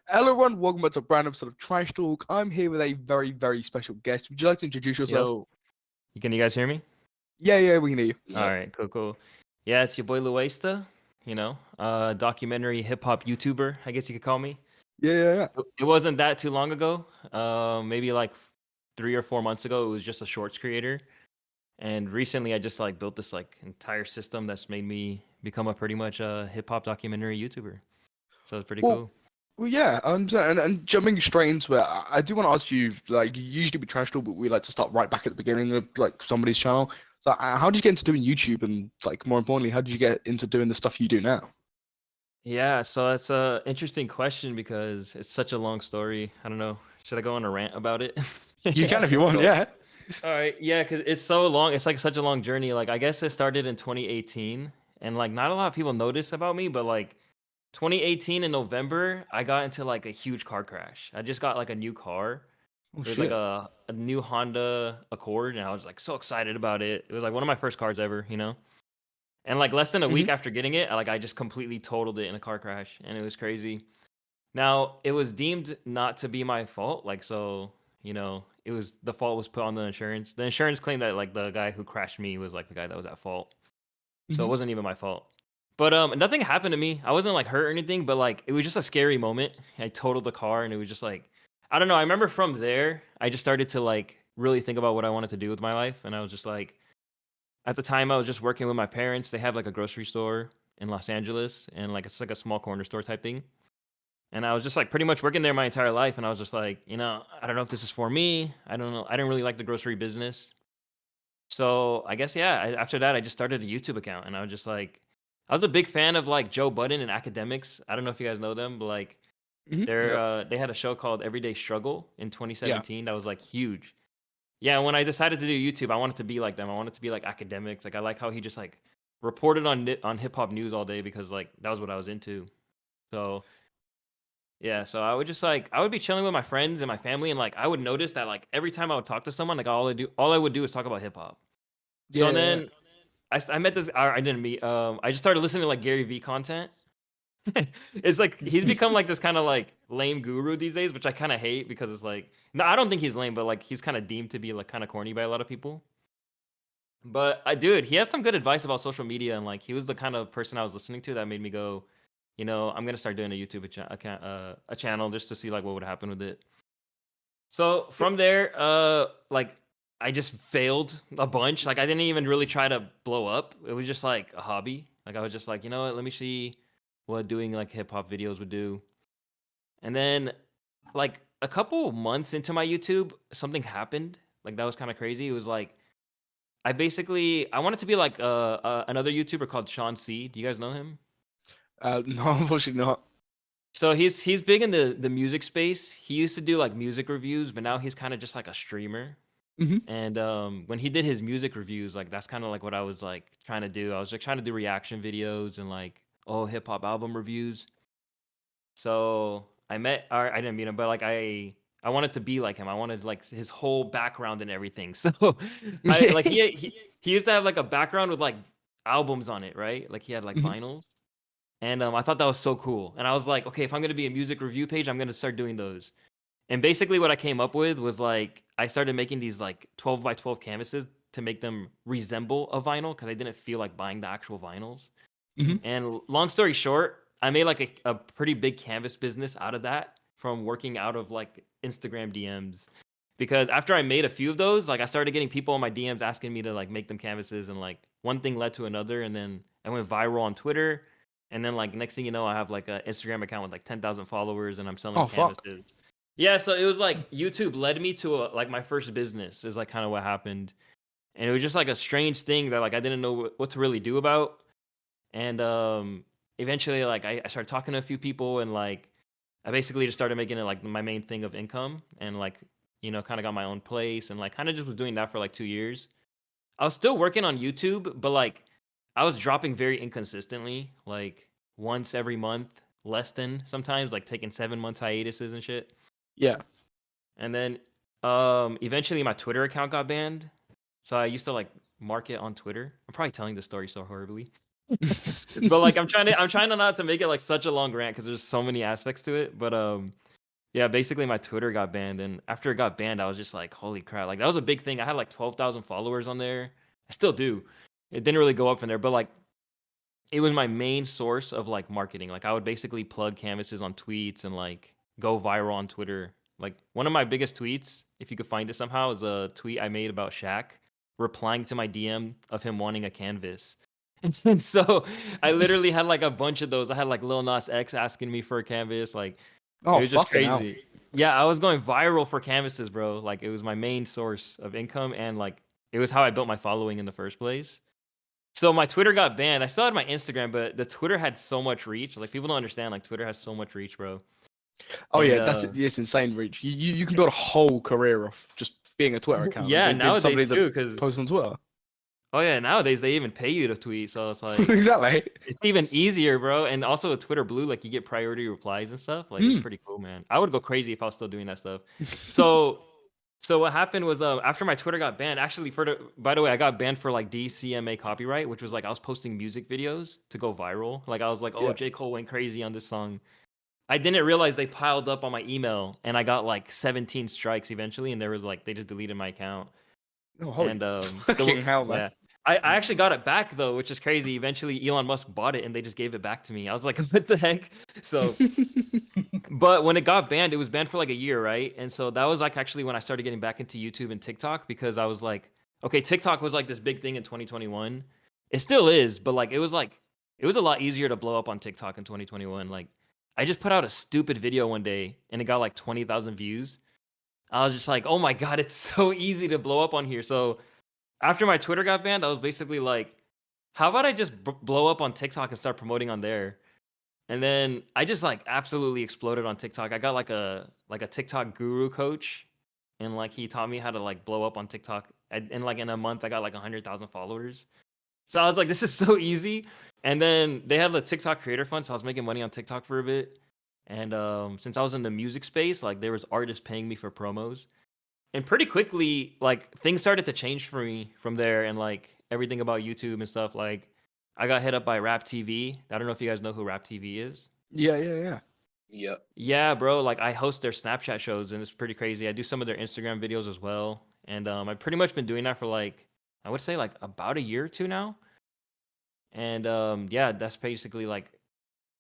Hello everyone, welcome back to a brand new episode of Trash Talk. I'm here with a very, very special guest. Would you like to introduce yourself? Yo, can you guys hear me? Yeah, we can hear you. All right, cool. Yeah, it's your boy Louaista, documentary hip hop YouTuber, I guess you could call me. Yeah. It wasn't that too long ago. Maybe like 3 or 4 months ago, it was just a shorts creator. And recently I just like built this like entire system that's made me become a pretty much hip hop documentary YouTuber. So it's pretty Well, cool. well, yeah. And jumping straight into it, I do want to ask you. Like, usually with Trash Talk, but we like to start right back at the beginning of like somebody's channel. So, how did you get into doing YouTube, and like more importantly, how did you get into doing the stuff you do now? Yeah, so that's a interesting question because it's such a long story. I don't know. Should I go on a rant about it? You can if you want. Yeah. All right, yeah, because it's so long. It's like such a long journey. Like, I guess it started in 2018, and like not a lot of people notice about me, but like 2018 in November, I got into like a huge car crash. I just got like a new car. Oh It was like shit. a new Honda Accord, and I was like so excited about it. It was like one of my first cars ever, And like less than a week Hmm. after getting it, I just completely totaled it in a car crash, and it was crazy. Now, it was deemed not to be my fault, like, so, it was the fault was put on the insurance. The insurance claimed that, like, the guy who crashed me was, like, the guy that was at fault. So it Hmm. wasn't even my fault. But, nothing happened to me. I wasn't, like, hurt or anything, but, like, it was just a scary moment. I totaled the car, and it was just, like I don't know, I remember from there, I just started to, like, really think about what I wanted to do with my life, and I was just, like at the time, I was just working with my parents. They have, like, a grocery store in Los Angeles, and, like, it's, like, a small corner store type thing. And I was just like pretty much working there my entire life. And I was just like, I don't know if this is for me. I don't know. I didn't really like the grocery business. So I guess, yeah, after that, I just started a YouTube account. And I was just like, I was a big fan of like Joe Budden and Academics. I don't know if you guys know them, but like Yep. they had a show called Everyday Struggle in Yeah. 2017 that was like huge. Yeah, when I decided to do YouTube, I wanted to be like them. I wanted to be like Academics. Like I like how he just like reported on hip hop news all day because like that was what I was into. So yeah, so I would just like I would be chilling with my friends and my family, and like I would notice that like every time I would talk to someone, like all I would do is talk about hip hop. So Yeah. then I met this. I didn't meet. I just started listening to like Gary V content. It's like he's become like this kind of like lame guru these days, which I kind of hate because it's like no, I don't think he's lame, but like he's kind of deemed to be like kind of corny by a lot of people. But dude, he has some good advice about social media, and like he was the kind of person I was listening to that made me go, I'm gonna start doing a YouTube a channel just to see like what would happen with it. So from there, like I just failed a bunch. Like I didn't even really try to blow up. It was just like a hobby. Like I was just like, you know what? Let me see what doing like hip hop videos would do. And then like a couple months into my YouTube, something happened. Like that was kind of crazy. It was like I wanted to be like another YouTuber called Sean C. Do you guys know him? No, unfortunately not. So he's big in the music space. He used to do like music reviews, but now he's kind of just like a streamer. Hmm. And when he did his music reviews, like that's kind of like what I was like trying to do. I was like trying to do reaction videos and like hip hop album reviews. So or I didn't meet him, but like I wanted to be like him. I wanted like his whole background and everything. So I like he used to have like a background with like albums on it, right? Like he had like Hmm. vinyls. And I thought that was so cool. And I was like, okay, if I'm gonna be a music review page, I'm gonna start doing those. And basically, what I came up with was like I started making these like 12 by 12 canvases to make them resemble a vinyl because I didn't feel like buying the actual vinyls. Hmm. And long story short, I made like a pretty big canvas business out of that from working out of like Instagram DMs. Because after I made a few of those, like I started getting people in my DMs asking me to like make them canvases, and like one thing led to another, and then I went viral on Twitter, and then like next thing you know, I have like an Instagram account with like 10,000 followers, and I'm selling Oh fuck. canvases. Yeah, so it was like YouTube led me to like my first business is like kind of what happened, and it was just like a strange thing that like I didn't know what to really do about. And eventually like I started talking to a few people, and like I basically just started making it like my main thing of income, and like kind of got my own place, and like kind of just was doing that for like 2 years. I was still working on YouTube, but like I was dropping very inconsistently, like once every month, less than sometimes, like taking 7 months hiatuses and shit. Yeah. And then eventually my Twitter account got banned. So I used to like market on Twitter. I'm probably telling this story so horribly. But like I'm trying to not to make it like such a long rant because there's so many aspects to it. But yeah, basically my Twitter got banned, and after it got banned, I was just like, holy crap! Like that was a big thing. I had like 12,000 followers on there. I still do. It didn't really go up from there, but like it was my main source of like marketing. Like I would basically plug canvases on tweets and like go viral on Twitter. Like one of my biggest tweets, if you could find it somehow, is a tweet I made about Shaq replying to my DM of him wanting a canvas. And so I literally had like a bunch of those. I had like Lil Nas X asking me for a canvas. Like it Oh, was just fucking hell. crazy. Yeah, I was going viral for canvases, bro. Like it was my main source of income, and like it was how I built my following in the first place. So my Twitter got banned. I still had my Instagram, but the Twitter had so much reach. Like people don't understand. Like Twitter has so much reach, bro. Oh And yeah, it's insane reach. You can build a whole career off just being a Twitter account and yeah, being somebody nowadays that too, because posts on Twitter. oh yeah, nowadays they even pay you to tweet. So it's like Exactly. it's even easier, bro. And also with Twitter Blue, like you get priority replies and stuff. Like it's Mm. pretty cool, man. I would go crazy if I was still doing that stuff. So so what happened was after my Twitter got banned, actually by the way, I got banned for like DCMA copyright, which was like I was posting music videos to go viral. Like I was like, oh, Yeah. J. Cole went crazy on this song. I didn't realize they piled up on my email and I got like 17 strikes eventually, and they were like they just deleted my account. Oh, holy And fucking hell, man. yeah. I actually got it back though, which is crazy. Eventually Elon Musk bought it and they just gave it back to me. I was like, what the heck? So but when it got banned, it was banned for like a year, right? And so that was like actually when I started getting back into YouTube and TikTok, because I was okay, TikTok was like this big thing in 2021. It still is, but like it was a lot easier to blow up on TikTok in 2021. Like I just put out a stupid video one day and it got like 20,000 views. I was just like, oh my God, it's so easy to blow up on here. So after my Twitter got banned, I was basically like, how about I just blow up on TikTok and start promoting on there? And then I just like absolutely exploded on TikTok. I got like a TikTok guru coach, and like he taught me how to like blow up on TikTok. And like in a month, I got like 100,000 followers. So I was like, this is so easy. And then they had the TikTok Creator Fund, so I was making money on TikTok for a bit. And since I was in the music space, like there was artists paying me for promos. And pretty quickly, like things started to change for me from there, and like everything about YouTube and stuff. Like I got hit up by Rap TV. I don't know if you guys know who Rap TV is. Yeah. Yep. Yeah, bro. Like I host their Snapchat shows, and it's pretty crazy. I do some of their Instagram videos as well, and I've pretty much been doing that for like I would say like about a year or two now. And yeah, that's basically like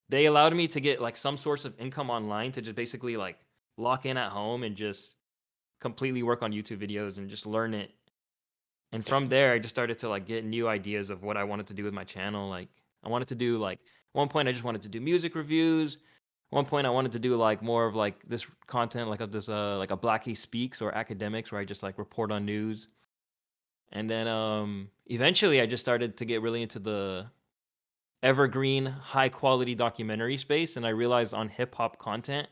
they allowed me to get like some source of income online to just basically like lock in at home and just completely work on YouTube videos and just learn it. And from there, I just started to like get new ideas of what I wanted to do with my channel. Like I wanted to do like one point I just wanted to do music reviews. One point I wanted to do like more of like this content like of this like a Blackie Speaks or academics where I just like report on news. And then eventually I just started to get really into the evergreen high quality documentary space, and I realized on hip hop content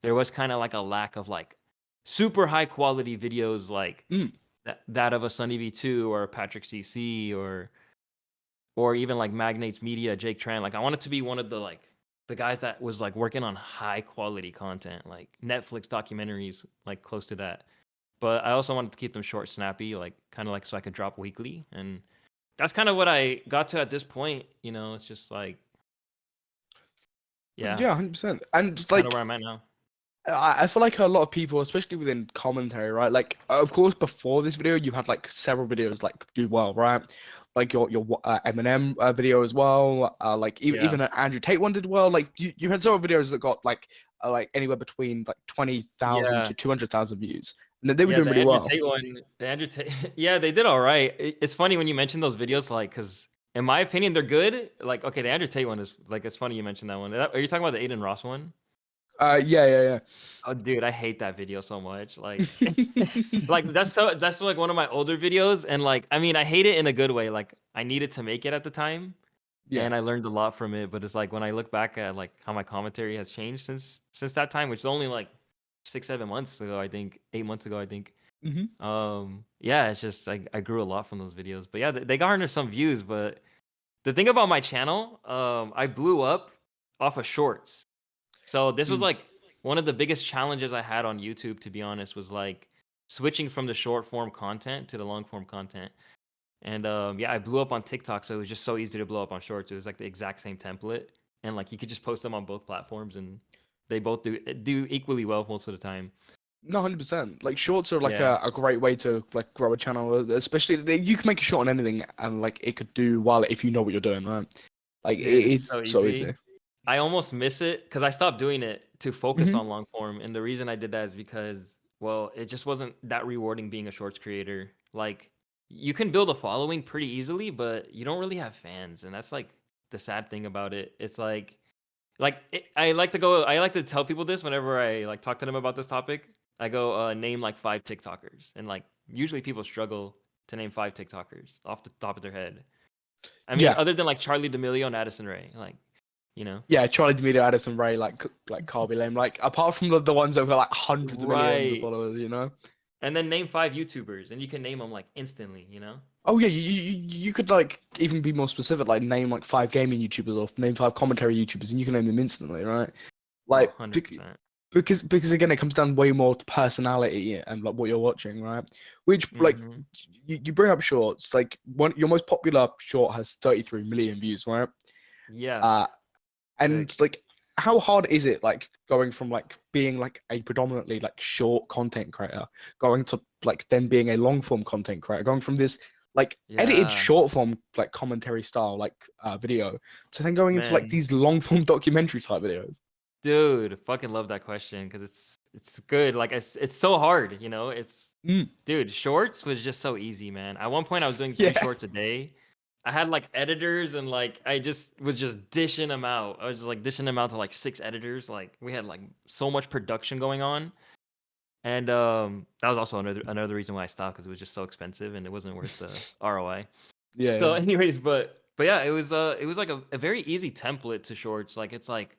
there was kind of like a lack of like super high quality videos like Mm. that of a SunnyV2 or a Patrick CC or even like Magnates Media, Jake Tran. Like I wanted to be one of the like the guys that was like working on high quality content, like Netflix documentaries, like close to that. But I also wanted to keep them short, snappy, like kind of like so I could drop weekly. And that's kind of what I got to at this point. You know, it's just like, yeah, Yeah, 100%. And it's it's kind of like where I'm at now. I feel like a lot of people, especially within commentary, right? Like, of course, before this video, you had like several videos like do well, right? Like your Eminem video as well. Like Yeah. even an Andrew Tate one did well. Like you had several videos that got like anywhere between like 20,000 Yeah. to 200,000 views, and then they were Yeah, doing the really Andrew well. Tate one, the Andrew Tate, yeah, they did all right. It's funny when you mention those videos, like, because in my opinion, they're good. Like, okay, the Andrew Tate one is like, it's funny you mentioned that one. Are you talking about the Aiden Ross one? Yeah. Oh, dude, I hate that video so much. Like, like that's like one of my older videos, and like, I mean, I hate it in a good way. Like, I needed to make it at the time, Yeah. and I learned a lot from it. But it's like when I look back at like how my commentary has changed since that time, which is only like 6-7 months ago, I think 8 months ago, I think. Hmm. Yeah, it's just I grew a lot from those videos. But yeah, they garnered some views. But the thing about my channel, I blew up off of shorts. So this was Mm. like one of the biggest challenges I had on YouTube, to be honest, was like switching from the short form content to the long form content. And yeah, I blew up on TikTok, so it was just so easy to blow up on Shorts. It was like the exact same template, and like you could just post them on both platforms, and they both do equally well most of the time. No, 100%. Like shorts are like Yeah, a great way to like grow a channel, especially you can make a short on anything and like it could do well if you know what you're doing, right? Like dude, it's it's so so easy. easy. I almost miss it because I stopped doing it to focus Hmm. on long form, and the reason I did that is because, well, it just wasn't that rewarding being a Shorts creator. Like, you can build a following pretty easily, but you don't really have fans, and that's like the sad thing about it. It's I like to tell people this whenever I like talk to them about this topic. I go name like 5 TikTokers, and like usually people struggle to name 5 TikTokers off the top of their head. I mean, Yeah, other than like Charlie D'Amelio and Addison Rae, like, you know. yeah. Charlie D'Amelio, Addison Rae, like Carby Lame. Like apart from the ones that have got like hundreds of millions of Right. followers, you know. And then name 5 YouTubers, and you can name them like instantly, you know. Oh yeah, you could like even be more specific, like name like 5 gaming YouTubers or name 5 commentary YouTubers, and you can name them instantly, right? Oh, Like 100%. because again, it comes down way more to personality and like what you're watching, right? Which like Mm-hmm. you bring up shorts, like one your most popular short has 33 million views, right? Yeah. Uh, and Sick. like how hard is it like going from like being like a predominantly like short content creator, going to like then being a long form content creator, going from this like edited Yeah, short form like commentary style like video to then going into like man. these long form documentary type videos. Dude, fucking love that question because it's good. Like it's so hard, you know. It's Mm. dude, Shorts was just so easy, man. At one point, I was doing three Yeah. shorts a day. I had like editors and like I just was just dishing them out. I was just like dishing them out to like 6 editors. Like we had like so much production going on. And that was also another reason why I stopped because it was just so expensive and it wasn't worth the ROI. Yeah, So, yeah. anyways, but yeah, it was like a very easy template to Shorts. Like it's like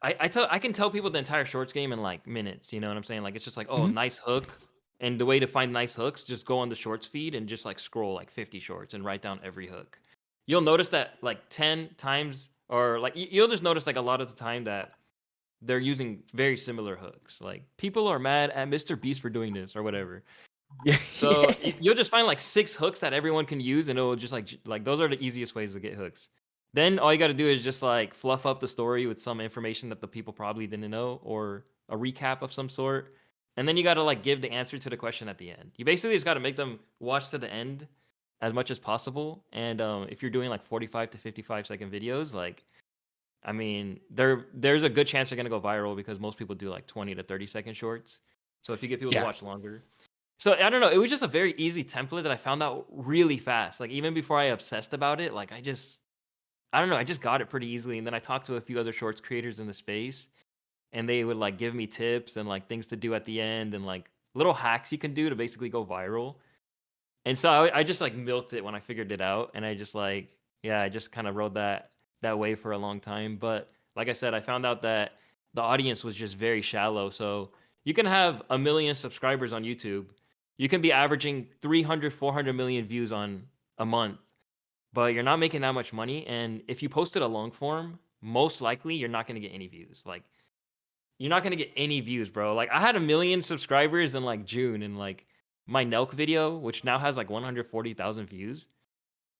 I can tell people the entire Shorts game in like minutes. You know what I'm saying? Like it's just like, oh, Mhm. nice hook. And the way to find nice hooks, just go on the Shorts feed and just like scroll like 50 shorts and write down every hook. You'll notice that like 10 times, or like you'll just notice like a lot of the time that they're using very similar hooks. Like people are mad at Mr. Beast for doing this or whatever. Yeah, So you'll just find like 6 hooks that everyone can use, and it'll just like those are the easiest ways to get hooks. Then all you got to do is just like fluff up the story with some information that the people probably didn't know, or a recap of some sort. And then you got to like give the answer to the question at the end. You basically just got to make them watch to the end as much as possible. And if you're doing like 45 to 55-second videos, like I mean, there's a good chance they're gonna go viral because most people do like 20 to 30-second shorts. So if you get people to yeah, watch longer, so I don't know. It was just a very easy template that I found out really fast. Like even before I obsessed about it, like I don't know. I just got it pretty easily. And then I talked to a few other shorts creators in the space, and they would like give me tips and like things to do at the end and like little hacks you can do to basically go viral. And so I just like milked it when I figured it out, and I just like yeah, I just kind of rode that way for a long time. But like I said, I found out that the audience was just very shallow. So you can have 1 million subscribers on YouTube. You can be averaging 300, 400 million views on a month, but you're not making that much money. And if you posted a long form, most likely you're not going to get any views. Like you're not going to get any views, bro. Like I had 1 million subscribers in like June, and like my Nelk video, which now has like 140,000 views,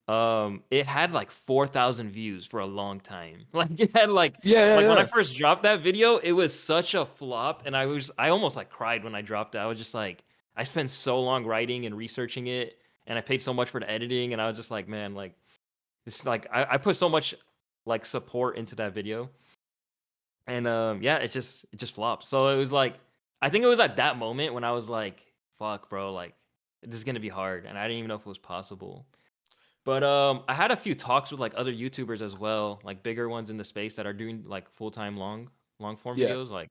it had like 4,000 views for a long time. Like it had yeah, like when I yeah, first dropped that video, it was such a flop, and I almost like cried when I dropped it. I was just like, I spent so long writing and researching it, and I paid so much for the editing, and I was just like, man, like it's like I put so much like support into that video, and yeah, it just flopped. So it was like I think it was at that moment when I was like, fuck, bro, like this is gonna be hard, and I didn't even know if it was possible. But I had a few talks with like other YouTubers as well, like bigger ones in the space that are doing like full-time long form yeah, videos, like,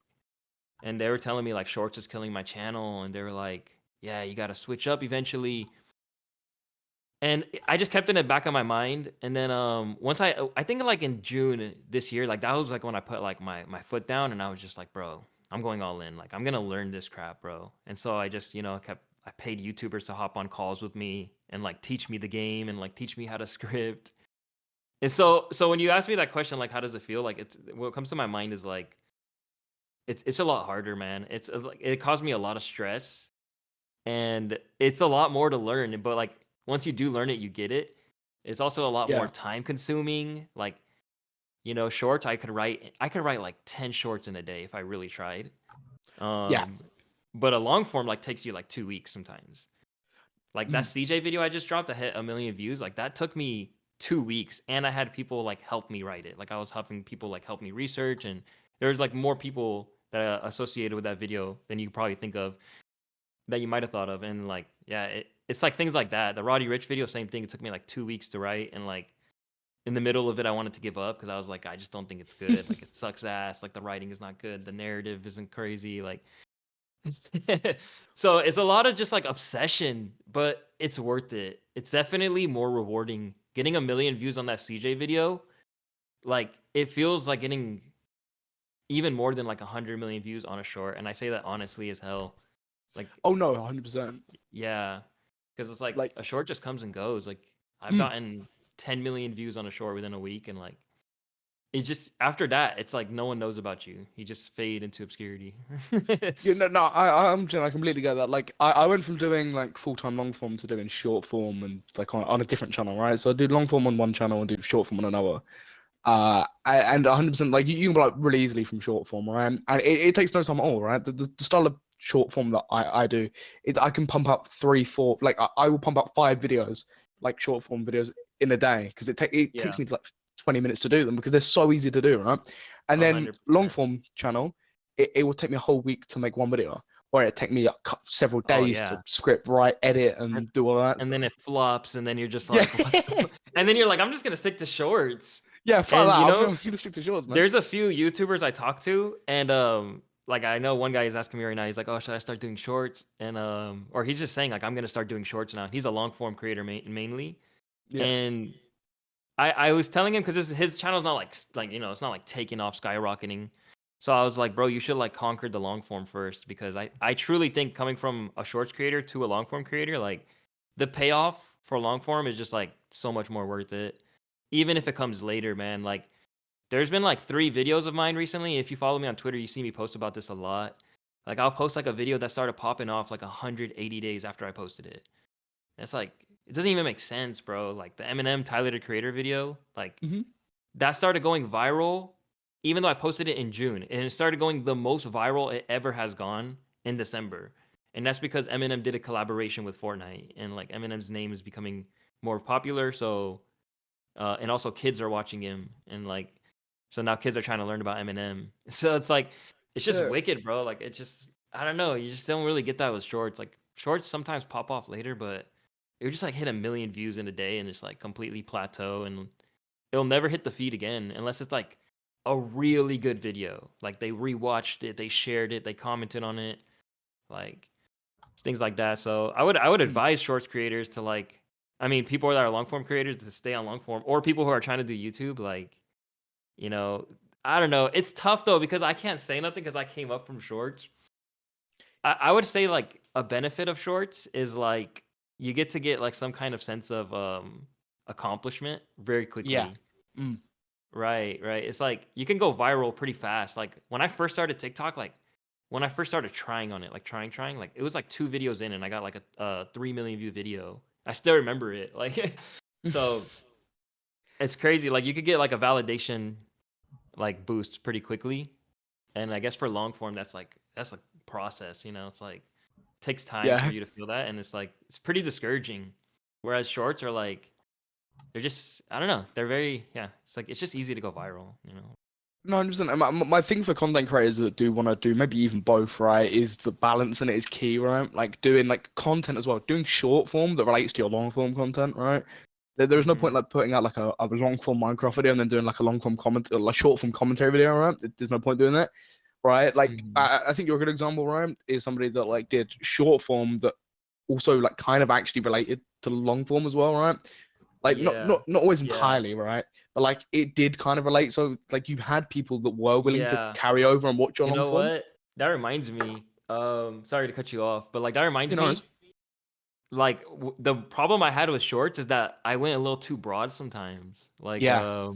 and they were telling me like Shorts is killing my channel, and they were like, yeah, you got to switch up eventually. And I just kept it in the back of my mind, and then once I think like in June this year, like that was like when I put like my foot down, and I was just like, bro, I'm going all in, like I'm gonna learn this crap, bro. And so I just I paid YouTubers to hop on calls with me and like teach me the game and like teach me how to script. And so when you ask me that question, like how does it feel, like it's what comes to my mind is like it's a lot harder, man. Like it caused me a lot of stress, and it's a lot more to learn, but like once you do learn it, you get it. It's also a lot more Yeah. time consuming. Like, shorts, I could write like 10 shorts in a day if I really tried. Yeah. But a long form like takes you like 2 weeks sometimes. Like that Mm. CJ video I just dropped, I hit 1 million views. Like that took me 2 weeks, and I had people like help me write it. Like I was helping people like help me research, and there's like more people that are associated with that video than you could probably think of that you might have thought of. And like, yeah, it's like things like that. The Roddy Rich video, same thing. It took me like 2 weeks to write, and like in the middle of it, I wanted to give up because I was like, I just don't think it's good. Like it sucks ass. Like the writing is not good. The narrative isn't crazy. Like so it's a lot of just like obsession, but it's worth it. It's definitely more rewarding. Getting 1 million views on that CJ video, like it feels like getting even more than like 100 million views on a short. And I say that honestly as hell. Like, Oh no, 100%. yeah, because it's like Like, a short just comes and goes. Like I've mm. gotten 10 million views on a short within a week, and like it's just after that, it's like no one knows about you. You just fade into obscurity. No, I completely get that. Like, I went from doing like full-time long form to doing short form and like on a different channel, right? So I do long form on one channel and do short form on another. And 100% like you can like really easily from short form, right? And it takes no time at all, right? The style of short form that I do, I can pump up 3, 4, like I will pump up 5 videos, like short form videos in a day because it Yeah, takes me like 20 minutes to do them because they're so easy to do, right? And then long 100%. form channel, it will take me a whole week to make one video, or it take me several Oh days to yeah. script, write, edit, And and do all that and stuff. then it flops, and then you're just Yeah, like, what and then you're like, I'm just gonna stick to shorts. yeah, fuck And that. I'm gonna stick to shorts, man. there's a few YouTubers I talk to, and like I know one guy is asking me right now, he's like, oh, should I start doing shorts? And or he's just saying like, I'm gonna start doing shorts now. He's a long form creator mainly. Yeah. And I was telling him because his channel's not like it's not like taking off, skyrocketing. So I was like, bro, you should like conquer the long form first, because I truly think coming from a shorts creator to a long form creator, like the payoff for long form is just like so much more worth it. Even if it comes later, man. Like there's been like 3 videos of mine recently. If you follow me on Twitter, you see me post about this a lot. Like I'll post like a video that started popping off like 180 days after I posted it. It's like it doesn't even make sense, bro. Like the Eminem Tyler the Creator video, like Hmm. that started going viral, even though I posted it in June, and it started going the most viral it ever has gone in December. And that's because Eminem did a collaboration with Fortnite, and like Eminem's name is becoming more popular. So, and also kids are watching him, and like, so now kids are trying to learn about Eminem. So it's like, it's just Yeah. wicked, bro. Like it just, I don't know. You just don't really get that with shorts. Like shorts sometimes pop off later, but it would just like hit 1 million views in a day and just like completely plateau, and it'll never hit the feed again unless it's like a really good video. Like they rewatched it, they shared it, they commented on it, like things like that. So I would Mm. advise shorts creators to like, I mean, people that are long form creators to stay on long form, or people who are trying to do YouTube. Like, you know, I don't know. It's tough though because I can't say nothing because I came up from shorts. I would say like a benefit of shorts is like you get to get like some kind of sense of accomplishment very Yeah. quickly. Mm. Right, right. It's like you can go viral pretty fast. Like when I first started TikTok, like when I first started trying on it, like trying, like it was like 2 videos in and I got like a 3 million view video. I still remember it. Like so it's crazy. Like you could get like a validation like boost pretty quickly. And I guess for long form, that's a process, It's like takes time for Yeah. you to feel that, and it's like it's pretty discouraging. Whereas shorts are like they're just I don't know, they're very yeah. It's like it's just easy to go viral. No, 100%. And my thing for content creators that do want to do maybe even both, right, is the balance in it is key, right? Like doing like content as well, doing short form that relates to your long form content, right? There is no point Hmm. like putting out like a long form Minecraft video and then doing like a long form comment, or like short form commentary video, right? There's no point doing that, right? Like Hmm. I think you're a good example, right? Is somebody that like did short form that also like kind of actually related to long form as well, right? Like not Yeah, not not always yeah, entirely, right? But like it did kind of relate. So like you had people that were willing to yeah. carry over and watch your You long know form. what? That reminds me. Sorry to cut you off, but like that reminds You know, it's- me. Like the problem I had with shorts is that I went a little too broad sometimes. yeah,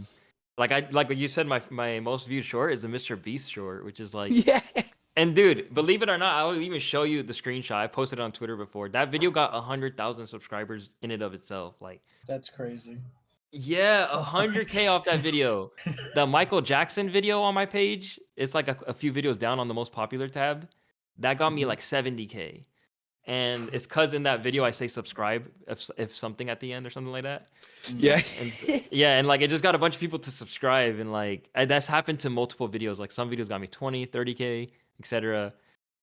Like I like what you said. My most viewed short is the Mr. Beast short, which is like yeah, And dude, believe it or not, I will even show you the screenshot. I posted it on Twitter before. That video got 100,000 subscribers in and of itself. Like, That's crazy. yeah, 100K off that video. The Michael Jackson video on my page, it's like a few videos down on the most popular tab. That got me like 70K. And it's because in that video I say subscribe if something at the end or something like that. Yeah. And yeah, and like it just got a bunch of people to subscribe, and like that's happened to multiple videos. Like some videos got me 20, 30K, etc.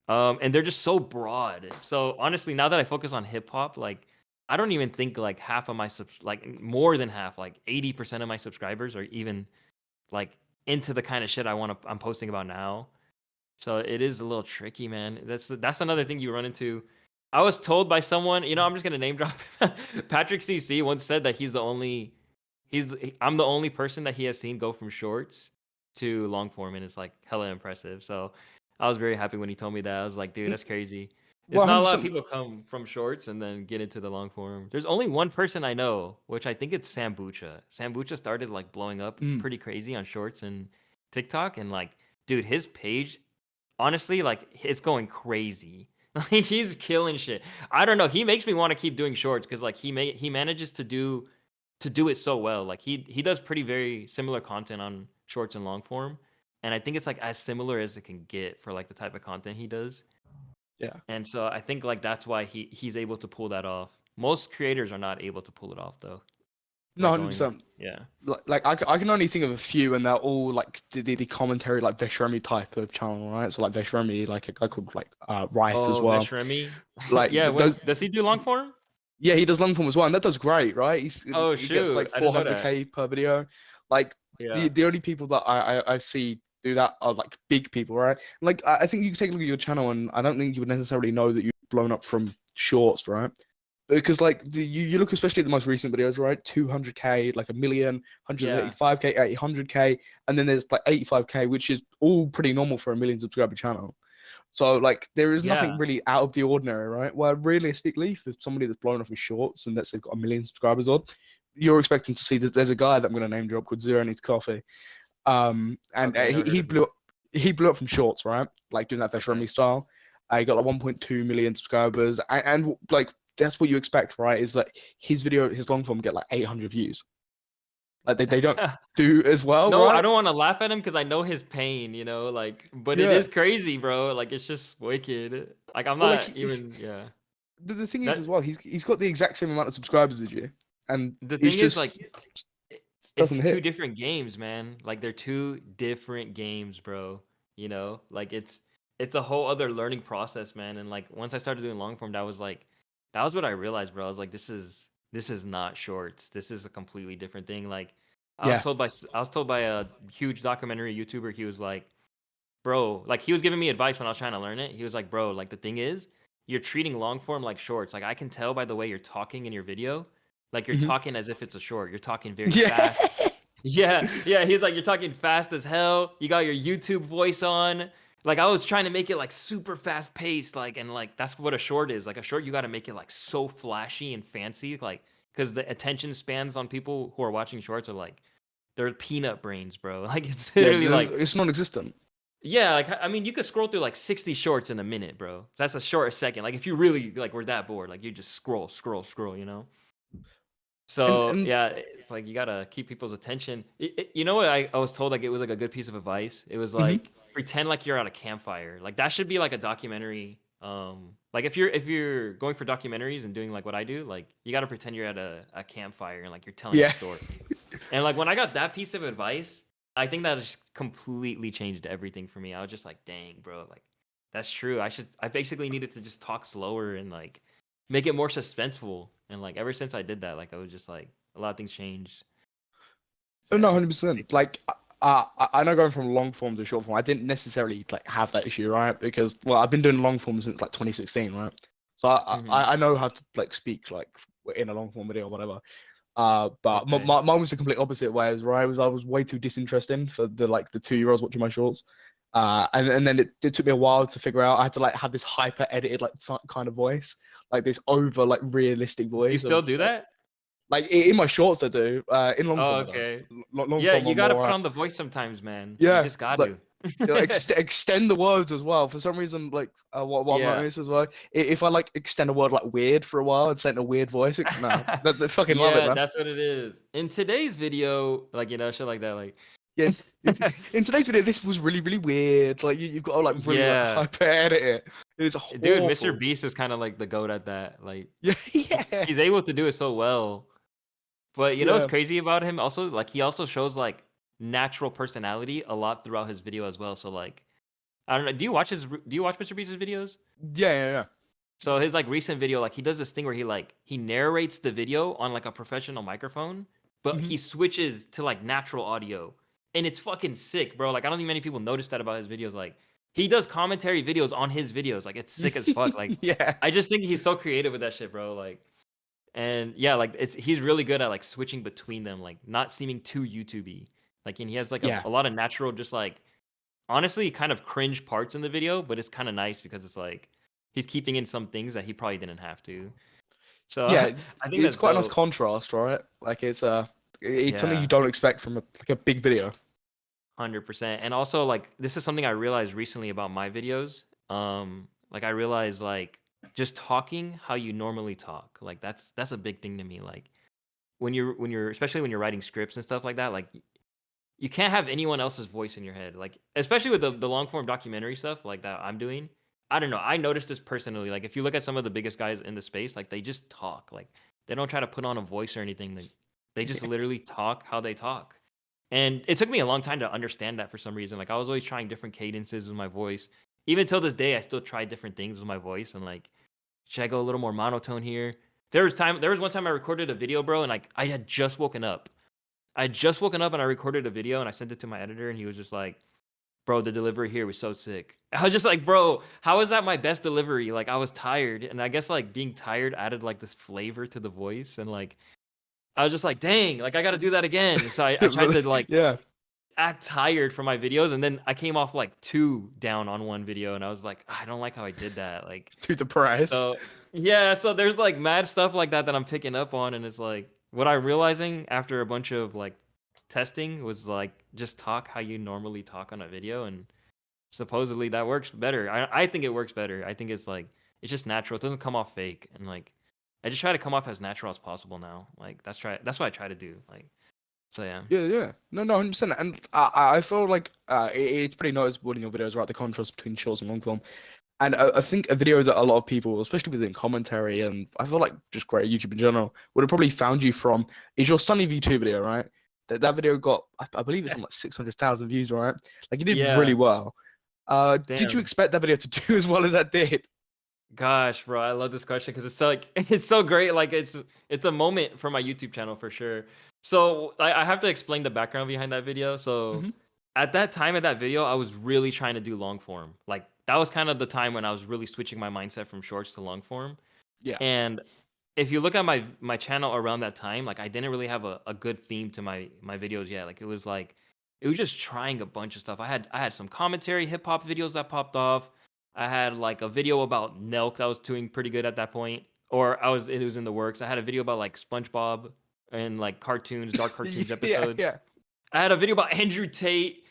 And they're just so broad. So honestly, now that I focus on hip hop, like I don't even think like half of my like more than half, like 80% of my subscribers are even like into the kind of shit I'm posting about now. So it is a little tricky, man. That's another thing you run into. I was told by someone, I'm just gonna name drop. Patrick CC once said that I'm the only person that he has seen go from shorts to long form, and it's like hella impressive. So I was very happy when he told me that. I was like, dude, that's crazy. It's not a lot of people come from shorts and then get into the long form. There's only one person I know, which I think it's Sambucha. Sambucha started like blowing up pretty crazy on shorts and TikTok, and like, dude, his page, honestly, like it's going crazy. Like he's killing shit. I don't know. He makes me want to keep doing shorts because like he manages to do it so well. Like he does pretty very similar content on shorts and long form, and I think it's like as similar as it can get for like the type of content he does. Yeah. And so I think like that's why he's able to pull that off. Most creators are not able to pull it off though. No, Like 100%. Yeah. Like I can only think of a few, and they're all like the commentary like Veshremi type of channel, right? So like Veshremi, like a guy called like Rife as well. Veshremi. Like yeah. Does he do long form? Yeah, he does long form as well, and that does great, right? He gets like I didn't know 400K per video. Like Yeah. the only people that I see do that are like big people, right? Like I think you can take a look at your channel, and I don't think you would necessarily know that you've blown up from shorts, right? Because like you look especially at the most recent videos, right? 200K, like 1 million, 185K, 800K, and then there's like 85K, which is all pretty normal for a 1 million subscriber channel. So like there is nothing really out of the ordinary, right? Well, realistically, for somebody that's blown off his shorts and that's they've got 1 million subscribers on, you're expecting to see that there's a guy that I'm going to name drop called Zero Needs Coffee, and he blew up from shorts, right? Like doing that Veshremi style. He got like 1.2 million subscribers, and like that's what you expect, right? Is that his long form get like 800 views. Like they don't do as well. No, right? I don't want to laugh at him because I know his pain, like, but it is crazy, bro. Like it's just wicked. Like I'm not even. The thing is as well, he's got the exact same amount of subscribers as you, and the thing is like it's hit. two different games, man. Like they're two different games, bro. Like it's a whole other learning process, man. And like once I started doing long form, that was what I realized, bro. I was like, this is not shorts. This is a completely different thing. Like I was told by a huge documentary YouTuber. He was like, bro, like he was giving me advice when I was trying to learn it. He was like, bro, like the thing is, you're treating long form like shorts. Like I can tell by the way you're talking in your video. Like you're talking as if it's a short. You're talking very fast. Yeah. He's like, you're talking fast as hell. You got your YouTube voice on. Like I was trying to make it like super fast paced, like, and like that's what a short is. Like a short, you got to make it like so flashy and fancy, like because the attention spans on people who are watching shorts are like they're peanut brains, bro. Like it's literally like it's non-existent. Yeah, like I mean, you could scroll through like 60 shorts in a minute, bro. That's a short second. Like if you really like were that bored, like you just scroll. So yeah, it's like you gotta keep people's attention. You know what I was told? Like it was like a good piece of advice. It was like pretend like you're at a campfire. Like that should be like a documentary. Like if you're going for documentaries and doing like what I do, like you gotta pretend you're at a campfire and like you're telling a story. And like when I got that piece of advice, I think that just completely changed everything for me. I was just like, dang, bro, like that's true. I basically needed to just talk slower and like make it more suspenseful. And like ever since I did that, like I was just like a lot of things changed. Oh no, 100%. Like I know going from long form to short form, I didn't necessarily like have that issue, right? Because I've been doing long form since like 2016, right? So I know how to like speak like in a long form video or whatever. But mine was the complete opposite way. I was way too disinteresting for the 2-year-olds watching my shorts. And then it took me a while to figure out. I had to like have this hyper edited like kind of voice, like this over like realistic voice. You still do that? Like in my shorts, I do. In long form. Okay. Long yeah, form, you gotta put on the voice sometimes, man. Yeah, you just got to. extend the words as well. For some reason, like what I've Yeah. noticed as well, if I like extend a word like weird for a while and say it in a weird voice, no, they fucking love it, Yeah, man. that's what it is. In today's video, like, shit like that, like, Yeah, in today's video, this was really, really weird. Like you've got to like really like yeah, hyper edit it. It is dude, Mr. awful. Beast is kind of like the goat at that. Like, Yeah, yeah, he's able to do it so well. But you know what's yeah, crazy about him? Also, like, he also shows like natural personality a lot throughout his video as well. So like, I don't know. Do you watch Mr. Beast's videos? yeah. So his like recent video, like he does this thing where he narrates the video on like a professional microphone, but Hmm. he switches to like natural audio, and it's fucking sick, bro. Like I don't think many people notice that about his videos. Like he does commentary videos on his videos, like it's sick as fuck. Like Yeah, I just think he's so creative with that shit, bro. Like and yeah, like he's really good at like switching between them, like not seeming too YouTubey. Like and he has like yeah, a lot of natural, just like honestly kind of cringe parts in the video, but it's kind of nice because it's like he's keeping in some things that he probably didn't have to. So yeah. I think It's that's quite a nice dope. contrast, right? Like it's something you Yeah, don't expect from a big video. 100%. And also like this is something I realized recently about my videos. Like I realized like just talking how you normally talk. Like that's a big thing to me. Like when you're especially when you're writing scripts and stuff like that, like you can't have anyone else's voice in your head. Like especially with the long form documentary stuff like that I'm doing. I don't know. I noticed this personally. Like if you look at some of the biggest guys in the space, like they just talk. Like they don't try to put on a voice or anything. They just Yeah, literally talk how they talk. And it took me a long time to understand that for some reason. Like I was always trying different cadences with my voice. Even till this day, I still try different things with my voice. And like, should I go a little more monotone here? There was one time I recorded a video, bro, and like I had just woken up. I had just woken up and I recorded a video and I sent it to my editor and he was just like, bro, the delivery here was so sick. I was just like, bro, how is that my best delivery? Like I was tired. And I guess like being tired added like this flavor to the voice. And like I was just like, dang, like I gotta do that again. So I tried to like yeah. act tired for my videos, and then I came off like two down on one video, and I was like, I don't like how I did that. Like, To the price. so yeah, so there's like mad stuff like that that I'm picking up on, and it's like what I'm realizing after a bunch of like testing was like just talk how you normally talk on a video, and supposedly that works better. I think it works better. I think it's like it's just natural. It doesn't come off fake, and like I just try to come off as natural as possible now. Like that's what I try to do. Like so yeah. Yeah. No, 100%. And I feel like it's pretty noticeable in your videos, right? The contrast between shorts and long form. And I think a video that a lot of people, especially within commentary, and I feel like just great YouTube in general, would have probably found you from is your SunnyV2 video, right? That video got, I believe it's on like 600,000 views, right? Like you did really Yeah. well. Did you Damn. expect that video to do as well as that did? Gosh, bro, I love this question because it's so like it's so great. Like it's a moment for my YouTube channel for sure. So I have to explain the background behind that video. So Hmm. at that time of that video, I was really trying to do long form. Like that was kind of the time when I was really switching my mindset from shorts to long form. Yeah. And if you look at my channel around that time, like I didn't really have a good theme to my videos yet. Like it was just trying a bunch of stuff. I had some commentary hip hop videos that popped off. I had like a video about Nelk that was doing pretty good at that point. Or it was in the works. I had a video about like SpongeBob and like cartoons, dark cartoons Yeah, episodes. yeah. I had a video about Andrew Tate.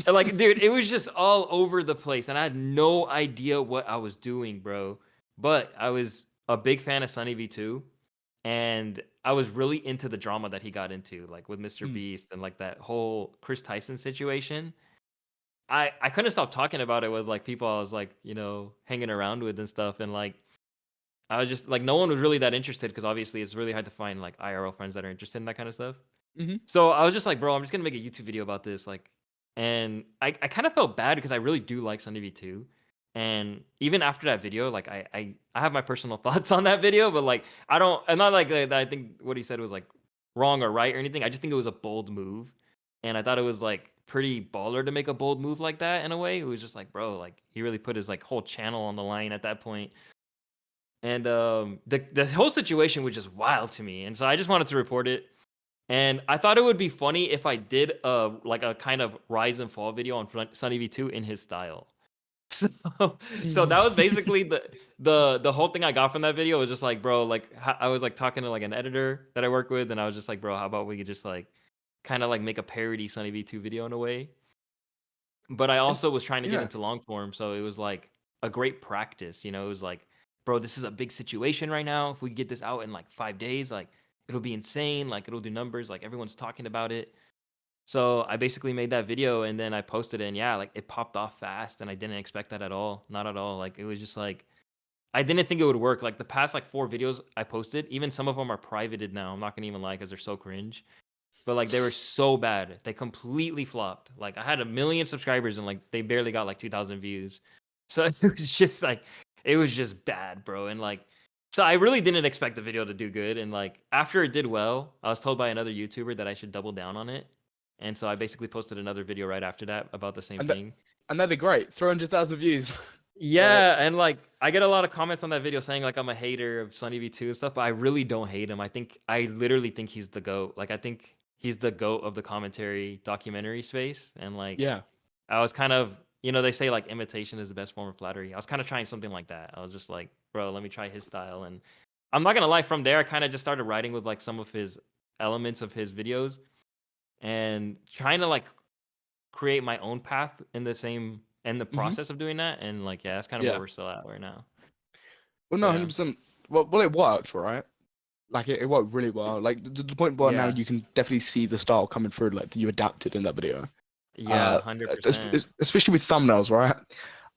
And like, dude, it was just all over the place. And I had no idea what I was doing, bro. But I was a big fan of SunnyV2. And I was really into the drama that he got into, like with Mr. Mm. Beast and like that whole Chris Tyson situation. I couldn't stop talking about it with like people I was like, hanging around with and stuff. And like I was just like no one was really that interested because obviously it's really hard to find like IRL friends that are interested in that kind of stuff. Hmm. So I was just like, bro, I'm just gonna make a YouTube video about this. Like, and I kind of felt bad because I really do like Sunny V2. And even after that video, like I have my personal thoughts on that video, but like I'm not like I think what he said was like wrong or right or anything. I just think it was a bold move. And I thought it was like pretty baller to make a bold move like that in a way. It was just like, bro, like he really put his like whole channel on the line at that point. And the whole situation was just wild to me. And so I just wanted to report it. And I thought it would be funny if I did like a kind of rise and fall video on Sunny V2 in his style. So, so that was basically the whole thing I got from that video was just like, bro, like I was like talking to like an editor that I work with, and I was just like, bro, how about we could just like kind of like make a parody Sunny V2 video in a way. but I And also was trying to get yeah, into long form, so it was like a great practice. It was like, bro, this is a big situation right now. If we get this out in like 5 days, like it'll be insane. Like it'll do numbers. Like everyone's talking about it. So I basically made that video and then I posted it, and yeah, like it popped off fast, and I didn't expect that at all. Not at all. Like it was just like I didn't think it would work. Like the past like 4 videos I posted, even some of them are privated now. I'm not gonna even lie because they're so cringe. But like they were so bad. They completely flopped. Like I had 1 million subscribers and like they barely got like 2,000 views. So it was just like it was just bad, bro. And like so I really didn't expect the video to do good. And like after it did well, I was told by another YouTuber that I should double down on it. And so I basically posted another video right after that about the same and that, thing. and that'd be great. 300,000 views. Like, Yeah, and like I get a lot of comments on that video saying like I'm a hater of SunnyV2 and stuff, but I really don't hate him. I literally think he's the GOAT. Like I think he's the GOAT of the commentary documentary space. And like yeah. I was kind of, they say like imitation is the best form of flattery. I was kind of trying something like that. I was just like, bro, let me try his style. And I'm not gonna lie, from there I kind of just started writing with like some of his elements of his videos and trying to like create my own path in the Hmm. process of doing that. And like, yeah, that's kind of where Yeah. we're still at right now. Well, So no, yeah. 100%. Well, it worked, right? Like it worked really well. Like to the point where now Yeah. you can definitely see the style coming through, like that you adapted in that video. Yeah, Uh, 100%. especially with thumbnails, right?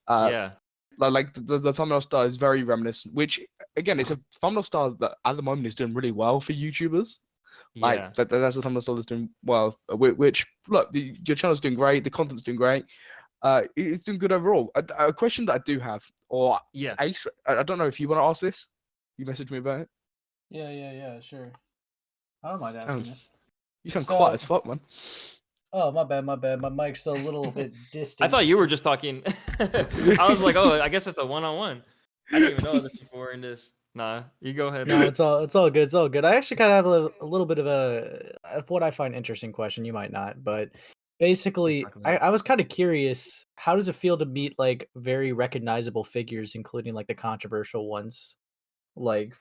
Uh, Yeah. like the thumbnail style is very reminiscent. Which again, it's a thumbnail style that at the moment is doing really well for YouTubers. Like Yeah. that's a thumbnail style that's doing well. Which look, your channel's doing great. The content's doing great. It's doing good overall. A question that I do have, or Yeah. Ace, I don't know if you want to ask this. You messaged me about it. Yeah, sure. I don't mind Oh, asking it. you sound quiet So, as fuck, man. oh, my bad, my bad. My mic's a little bit I thought you were distanced. just talking. I was like, oh, I guess it's a one-on-one. I didn't even know other people were in this. Nah, you go ahead. No, it's all good. It's all good. I actually kind of have a little bit of what I find interesting question. You might not, but Let's basically, talk about it. I was kind of curious. How does it feel to meet like very recognizable figures, including like the controversial ones, like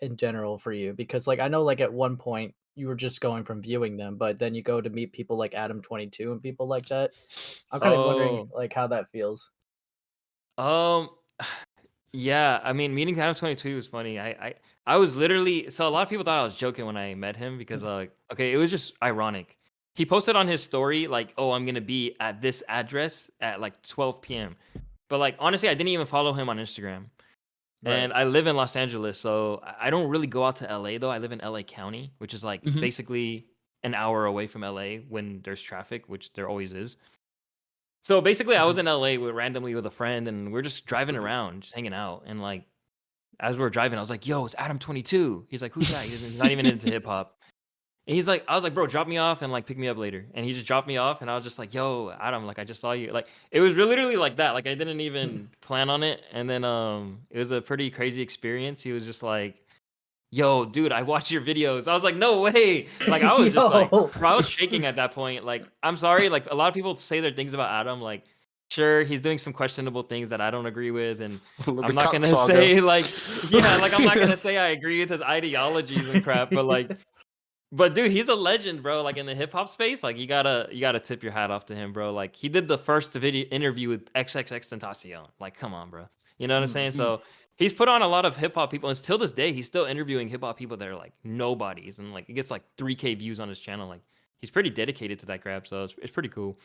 in general for you? Because like I know like at one point you were just going from viewing them, but then you go to meet people like Adam22 and people like that. I'm kind of wondering Oh, like how that feels. um, yeah. I mean, meeting Adam22 was funny. I was literally so a lot of people thought I was joking when I met him because like, okay, it was just ironic. He posted on his story like, "Oh, I'm gonna be at this address at like 12 p.m." But like honestly, I didn't even follow him on Instagram. Right. And I live in Los Angeles, so I don't really go out to LA though. I live in LA County, which is like Hmm. basically an hour away from LA when there's traffic, which there always is. So basically, I was in LA randomly with a friend, and we're just driving around, just hanging out. And like as we are driving, I was like, "Yo, it's Adam22." He's like, "Who's that?" He's not even into hip hop. And he's like, I was like, "Bro, drop me off and like pick me up later." And he just dropped me off, and I was just like, "Yo, Adam, like I just saw you." Like it was literally like that. Like I didn't even plan on it. And then it was a pretty crazy experience. He was just like, "Yo, dude, I watch your videos." I was like, "No way!" Like I was just like, Yo. bro, I was shaking at that point. Like I'm sorry. Like a lot of people say their things about Adam. Like sure, he's doing some questionable things that I don't agree with, and The I'm not cuck gonna saga. say like, yeah, like I'm not gonna say I agree with his ideologies and crap. But like. But dude, he's a legend, bro. Like in the hip hop space, like you gotta tip your hat off to him, bro. Like he did the first video interview with XXXTentacion. Like, come on, bro. You know what I'm saying? Mhm. So he's put on a lot of hip hop people, and till this day, he's still interviewing hip hop people that are like nobodies, and like it gets like 3K views on his channel. Like he's pretty dedicated to that grab, so it's pretty cool.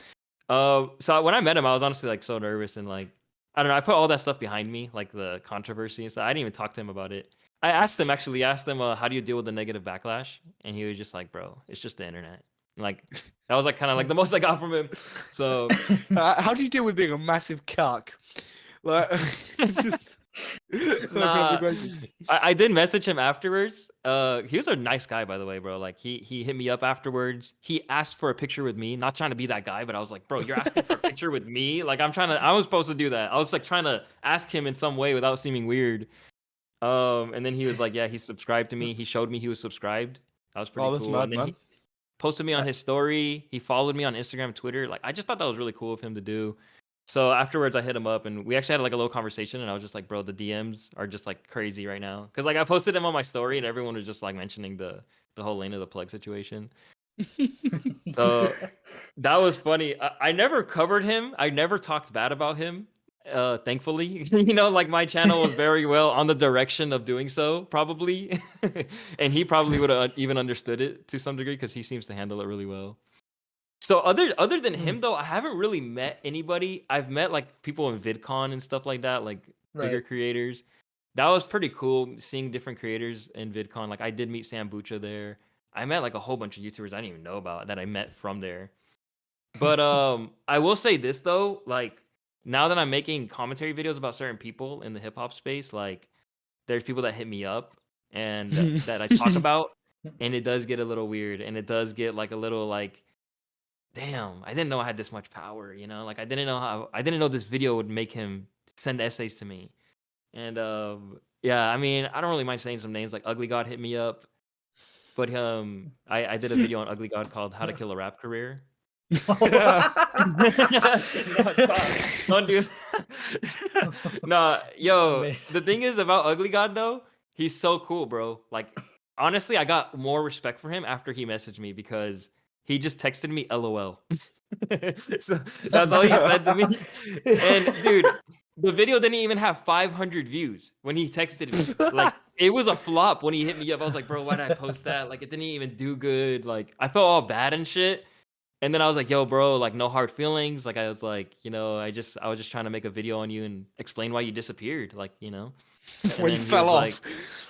So when I met him, I was honestly like so nervous and like I don't know. I put all that stuff behind me, like the controversy and stuff. I didn't even talk to him about it. I asked him, how do you deal with the negative backlash? And he was just like, bro, it's just the internet. Like that was like kind of like the most I got from him. So How do you deal with being a massive cuck? Like, it's just open up the nah, questions. I did message him afterwards. He was a nice guy, by the way, bro. Like he hit me up afterwards. He asked for a picture with me. Not trying to be that guy, but I was like, bro, you're asking for a picture with me? Like I was supposed to do that. I was like trying to ask him in some way without seeming weird. And then he was like, yeah, he subscribed to me. He showed me he was subscribed. That was pretty Oh, that's cool. mad, And then man. he posted me on his story. He followed me on Instagram and Twitter. Like, I just thought that was really cool of him to do. So afterwards, I hit him up and we actually had like a little conversation. And I was just like, bro, the DMs are just like crazy right now. Cause like I posted him on my story and everyone was just like mentioning the whole Lane of the Plug situation. So that was funny. I never covered him. I never talked bad about him. Thankfully, like my channel was very well on the direction of doing so, probably, and he probably would have even understood it to some degree because he seems to handle it really well. So other than him though, I haven't really met anybody. I've met like people in VidCon and stuff like that, like bigger Right. creators. That was pretty cool seeing different creators in VidCon. Like I did meet Sam Bucha there. I met like a whole bunch of YouTubers I didn't even know about that I met from there. But I will say this though, like now that I'm making commentary videos about certain people in the hip hop space, like there's people that hit me up and that I talk about, and it does get a little weird, and it does get like a little like, damn, I didn't know I had this much power, Like I didn't know this video would make him send essays to me. And yeah, I mean, I don't really mind saying some names like Ugly God hit me up, but I did a video on Ugly God called How to Kill a Rap Career. Don't do nah, yo, Amazing. the thing is about Ugly God though, he's so cool, bro. Like honestly, I got more respect for him after he messaged me because he just texted me LOL. So that's all he said to me. And dude, the video didn't even have 500 views when he texted me. Like it was a flop when he hit me up. I was like, bro, why did I post that? Like it didn't even do good. Like I felt all bad and shit. And then I was like, yo, bro, like no hard feelings. Like I was like, I was just trying to make a video on you and explain why you disappeared. Like, And When you then he fell was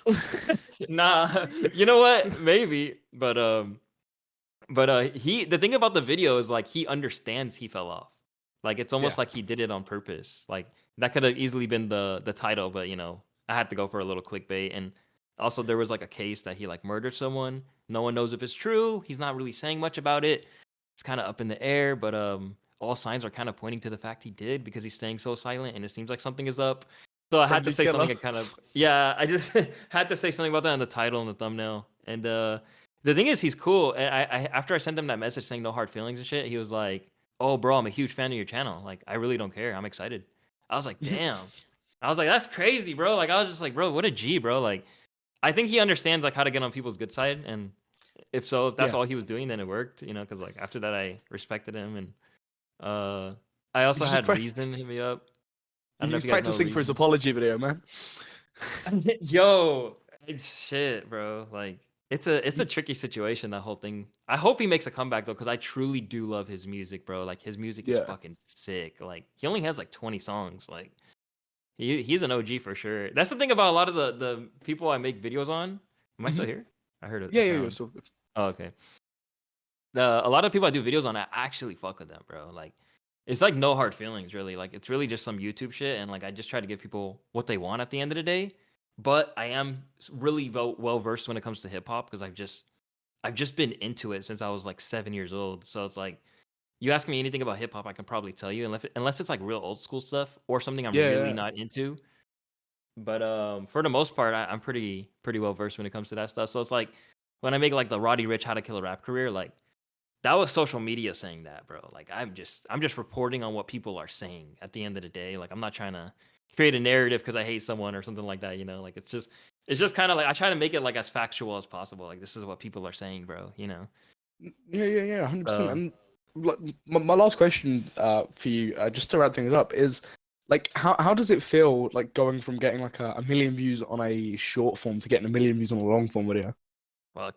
off. like, nah, you know what? Maybe. But the thing about the video is like he understands he fell off. Like it's almost Yeah. like he did it on purpose. Like that could have easily been the title, but I had to go for a little clickbait. And also there was like a case that he like murdered someone. No one knows if it's true. He's not really saying much about it. It's kind of up in the air, but all signs are kind of pointing to the fact he did because he's staying so silent and it seems like something is up. So I had to Friendly say killer. something yeah, I just had to say something about that in the title and the thumbnail. And the thing is he's cool. And I after I sent him that message saying no hard feelings and shit, he was like, "Oh, bro, I'm a huge fan of your channel. Like I really don't care. I'm excited." I was like, "Damn." I was like, "That's crazy, bro." Like I was just like, "Bro, what a G, bro." Like I think he understands like how to get on people's good side, and if that's Yeah. all he was doing, then it worked, because like after that I respected him. And I also He's just had Reason hit me up. I don't he know was if you guys know practicing for his Reason. apology video, man. Yo, it's shit, bro. Like it's a tricky situation, that whole thing. I hope he makes a comeback though, because I truly do love his music, bro. Like his music is Yeah. fucking sick. Like he only has like 20 songs. Like he's an OG for sure. That's the thing about a lot of the people I make videos on. Am I still here? I heard a Yeah, you're sound. still good. Oh, okay. A lot of people I do videos on, I actually fuck with them, bro. Like, it's like no hard feelings, really. Like, it's really just some YouTube shit, and like I just try to give people what they want at the end of the day. But I am really well versed when it comes to hip hop because I've just been into it since I was like 7 years old. So it's like you ask me anything about hip hop, I can probably tell you, unless it's like real old school stuff or something I'm Yeah, really yeah. not into. But for the most part, I'm pretty well versed when it comes to that stuff. So it's like when I make like the Roddy Rich How to Kill a Rap Career, like that was social media saying that, bro. Like I'm just reporting on what people are saying at the end of the day. Like I'm not trying to create a narrative because I hate someone or something like that, Like it's just kind of like I try to make it like as factual as possible. Like this is what people are saying, bro, Yeah, 100%. Uh, And like, my last question for you, just to wrap things up, is like, how does it feel like going from getting like a million views on a short form to getting a million views on a long form video? well,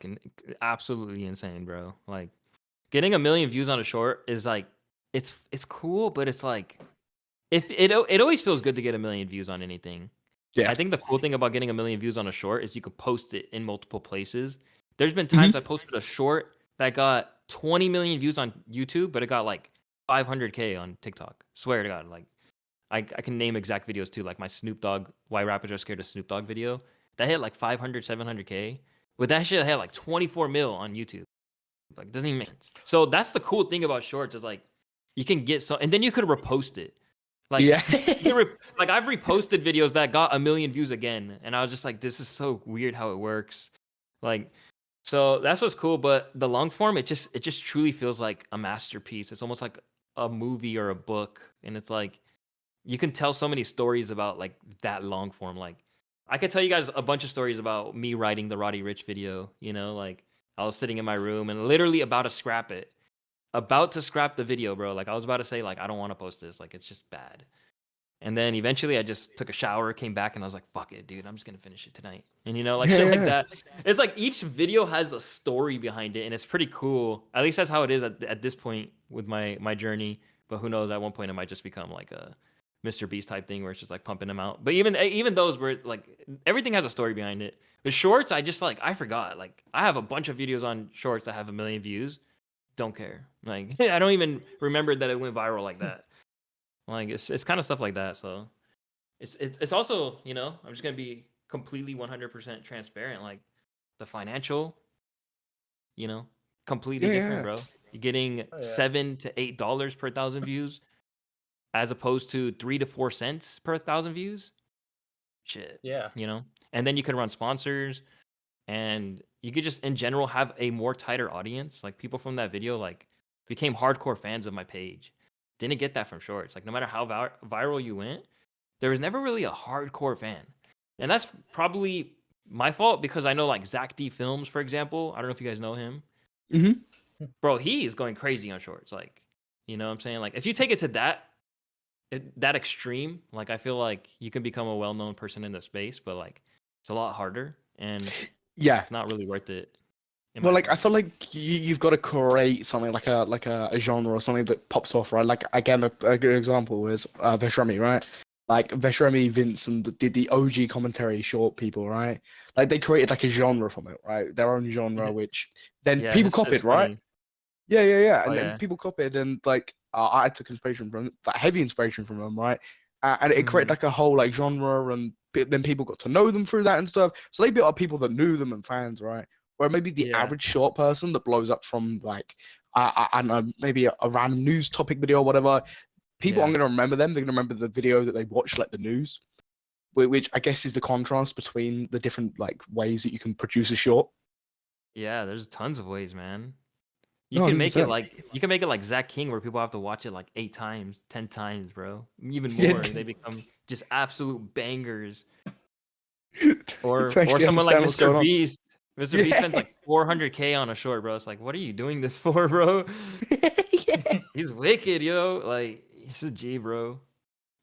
absolutely insane, bro. Like getting a million views on a short is like it's cool, but it's like if it always feels good to get a million views on anything. Yeah. I think the cool thing about getting a million views on a short is you could post it in multiple places. There's been hmm times I posted a short that got 20 million views on YouTube, but it got like 500K on TikTok. Swear to God, like I can name exact videos too, like my Snoop Dogg Why Rappers Are Scared of Snoop Dogg video that hit like 500, 700K. With that shit, I had like 24 mil on YouTube. Like, doesn't even make sense. So that's the cool thing about shorts is like you can get and then you could repost it. Like, Yeah. like I've reposted videos that got a million views again, and I was just like, this is so weird how it works. Like, so that's what's cool. But the long form, it just truly feels like a masterpiece. It's almost like a movie or a book, and it's like you can tell so many stories about like that long form. Like, I could tell you guys a bunch of stories about me writing the Roddy Rich video. Like I was sitting in my room and literally about to scrap it, about to scrap the video, bro. Like I was about to say, like I don't want to post this, like it's just bad. And then eventually I just took a shower, came back, and I was like, fuck it, dude. I'm just going to finish it tonight. And, like shit like that. It's like each video has a story behind it, and it's pretty cool. At least that's how it is at this point with my journey. But who knows, at one point it might just become like a Mr. Beast type thing where it's just like pumping them out. But even those where like everything has a story behind it. The shorts, I just like, I forgot. Like I have a bunch of videos on shorts that have 1 million views. Don't care. Like I don't even remember that it went viral like that. Like it's kind of stuff like that. So it's also, I'm just gonna be completely 100% transparent. Like the financial, completely different, bro. You're getting $7 to $8 per 1,000 views, as opposed to 3 to 4 cents per 1,000 views. Shit. Yeah. And then you can run sponsors, and you could just in general have a more tighter audience. Like people from that video like became hardcore fans of my page. Didn't get that from shorts. Like no matter how viral you went, there was never really a hardcore fan. And that's probably my fault because I know like Zach D Films, for example. I don't know if you guys know him. Mm-hmm. Bro, he is going crazy on shorts. Like, you know what I'm saying? Like if you take it to that extreme, like I feel like you can become a well-known person in the space, but like it's a lot harder and it's not really worth it. Well, like I feel like you've got to create something like a genre or something that pops off, right? Like again, a good example is Veshremi, right? Like Veshremi, Vince, and did the OG commentary short people, right? Like they created like a genre from it, right? Their own genre, which then people copied, right? Yeah. And then people copied, and like I took inspiration from like heavy inspiration from them, right? And it created like a whole like genre, and then people got to know them through that and stuff. So they built up people that knew them and fans, right? Or maybe the average short person that blows up from like I don't know, maybe a random news topic video or whatever. People aren't going to remember them. They're going to remember the video that they watched, like the news, which I guess is the contrast between the different like ways that you can produce a short. Yeah, there's tons of ways, man. You can make it like Zach King, where people have to watch it like 8 times, 10 times, bro. Even more. They become just absolute bangers. Or someone like Mr. Beast. Mr. Beast spends like $400K on a short, bro. It's like, what are you doing this for, bro? He's wicked, yo. Like, he's a G, bro.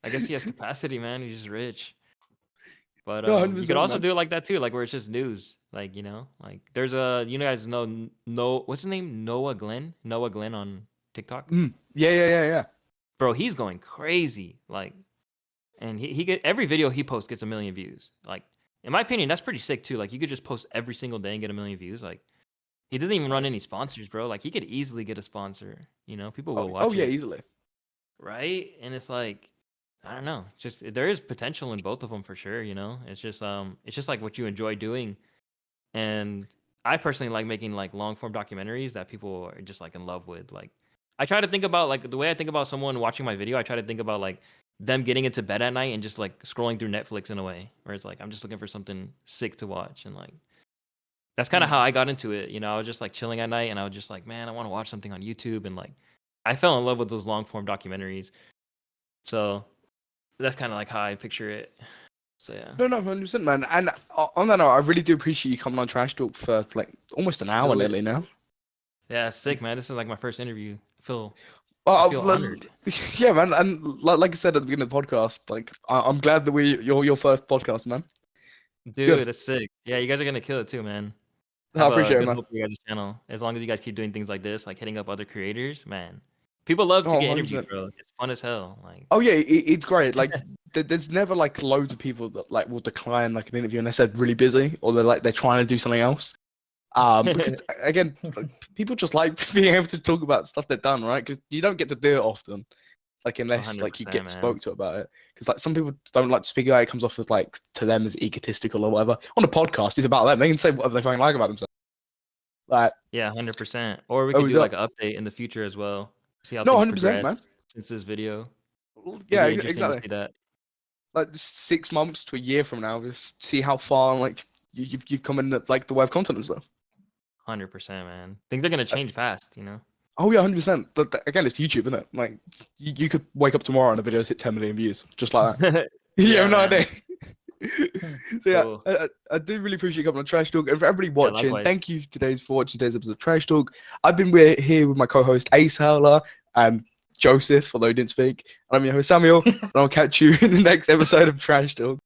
I guess he has capacity, man. He's just rich. But you could also do it like that too, like where it's just news. Like, like there's you guys know what's his name? Noah Glenn on TikTok. Yeah. Bro, he's going crazy. Like, and he get every video he posts gets 1 million views. Like, in my opinion, that's pretty sick too. Like, you could just post every single day and get 1 million views. Like, he didn't even run any sponsors, bro. Like, he could easily get a sponsor. People will watch. Oh yeah, easily. Right, and it's like, I don't know. Just there is potential in both of them for sure. It's just like what you enjoy doing, and I personally like making like long form documentaries that people are just like in love with. Like, I try to think about like the way I think about someone watching my video. I try to think about like them getting into bed at night and just like scrolling through Netflix in a way where it's like I'm just looking for something sick to watch, and like that's kind of how I got into it. I was just like chilling at night and I was just like, man, I want to watch something on YouTube, and like I fell in love with those long form documentaries. So that's kind of like how I picture it. So yeah. No, 100%, man. And on that note, I really do appreciate you coming on Trash Talk for like almost an hour nearly now. Yeah, sick, man. This is like my first interview. I feel honored. Yeah, man. And like I said at the beginning of the podcast, like I'm glad that you're your first podcast, man. Dude, that's sick. Yeah, you guys are gonna kill it too, man. I appreciate it, man. For you guys' channel. As long as you guys keep doing things like this, like hitting up other creators, man. People love to get interviewed, bro. It's fun as hell. Like, oh yeah, it's great. Like, there's never like loads of people that like will decline like an interview unless they're really busy or they're trying to do something else. Because again, people just like being able to talk about stuff they've done, right? Because you don't get to do it often, like unless like you get spoke to about it. Because like some people don't like to speak about it. It comes off as like to them as egotistical or whatever. On a podcast, it's about them. They can say whatever they fucking like about themselves. Like, yeah, 100%. Or we could do like an update in the future as well. See how 100%, man. Since this video. Yeah, exactly. That. Like 6 months to a year from now, just see how far like you've come in like the way of content as well. 100%, man. I think they're gonna change fast, Oh yeah, 100%. But again, it's YouTube, isn't it? Like you could wake up tomorrow and the videos hit 10 million views, just like that. You have no idea. So yeah, Cool. I do really appreciate you coming on Trash Talk, and for everybody watching, likewise. thank you for watching today's episode of Trash Talk. I've been here with my co-host Ace Howler and Joseph, although he didn't speak. And I'm your host Samuel, and I'll catch you in the next episode of Trash Talk.